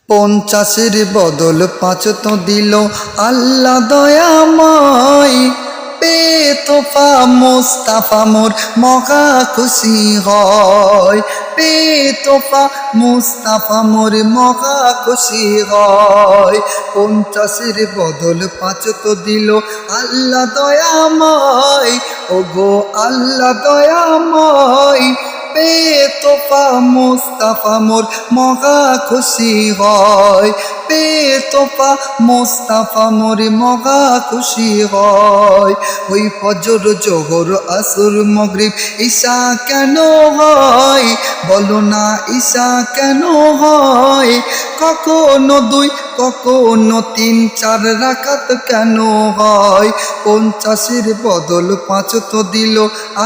পঞ্চাশের বদল পাঁচ তো দিল আল্লাহ দয়াময়। পে তোফা মুস্তাফা মোর মহা খুশি হয়। পে তোফা মুস্তাফা মোর মহা খুশি হয়। পঞ্চাশের বদল পাঁচ তো দিল আল্লাহ দয়াময়। ও গো আল্লাহ দয়াময়। পে তোফা মুস্তাফা মোর মহা খুশি হয়। পে তোফা মুস্তাফা মোর মহা খুশি হয়। ওই ফজর জোহর আসর মাগরিব ঈশা কেন হয়? বলো না ঈশা কেন হয়? কখনো দুই কখনো তিন চার রাকাত কেন হয়? পঞ্চাশের বদল পাঁচ তো দিল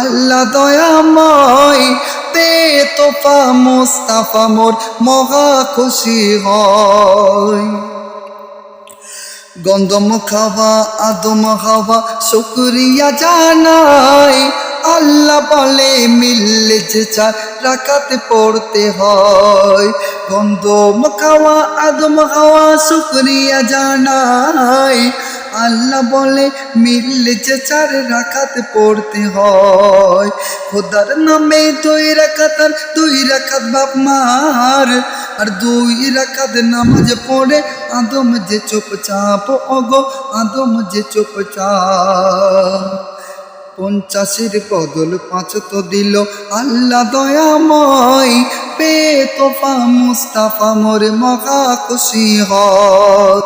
আল্লাহ দয়াময়। পে তোফা মুস্তাফা মোর মহা খুশি হয়। গন্ধম খাওয়া আদম হাওয়া শুকরিয়া জানাই। আল্লাহ বলে মিললে যে চার রাকাত পড়তে হয়। গন্ধম খাওয়া আদম হাওয়া শুকরিয়া জানাই। আল্লাহ বলে মিললে যে চার রাকাত পড়তে হয়। খোদার নামে দুই রাকাত আর দুই রাকাত বাপ মার, আর দুই রাকাত নামাজ পড়ে আদম যে চুপচাপ। ওগো আদম যে চুপচাপ। পঞ্চাশের বদল পাঁচ তো দিল আল্লাহ দয়াময়। পে তোফা মুস্তাফা মোর মহা খুশি হয়।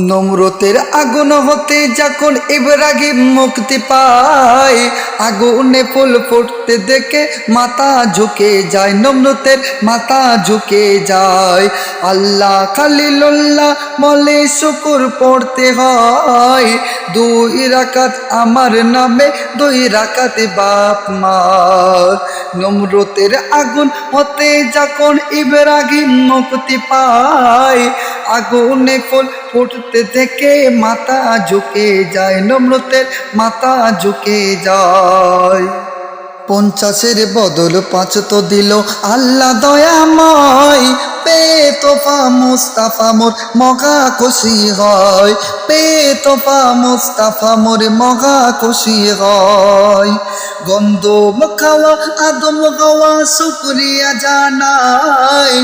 নমরুদের আগুন হতে যখন ইব্রাহিম মুক্তি পায়, আগুনে ফুল ফুটতে দেখে মাথা ঝুঁকে যায়। নমরুদের মাথা ঝুঁকে যায়। আল্লাহ খালিলুল্লাহ বলে শুকর পড়তে হয়। দুই রাকাত আমার নামে দুই রাকাত বাপ মার। নমরুদের আগুন হতে যখন ইব্রাহিম মুক্তি পায়, আগুনে ফুল ফুটতে দেখে মাথা ঝুঁকে যায়। নমরুদের মাথা ঝুঁকে যায়। পঞ্চাশের বদল পাঁচ তো দিল আল্লাহ দয়াময়। পে তোফা মুস্তাফা মোর মহা খুশি হয়। পে তোফা মুস্তাফা মোর মহা খুশি হয়। গন্ধম খাওয়া আদম হাওয়া শুকরিয়া জানাই।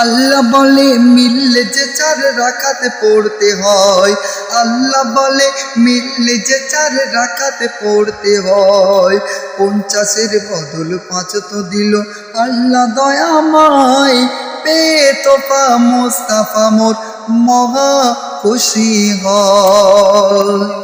আল্লাহ বলে মিললে যে চার রাকাত পড়তে হয়। আল্লাহ বলে মিললে যে চার রাকাত পড়তে হয়। পঞ্চাশের বদল পাঁচ তো দিল আল্লাহ দয়াময়। পে তোফা মুস্তাফা মোর মহা খুশি হয়।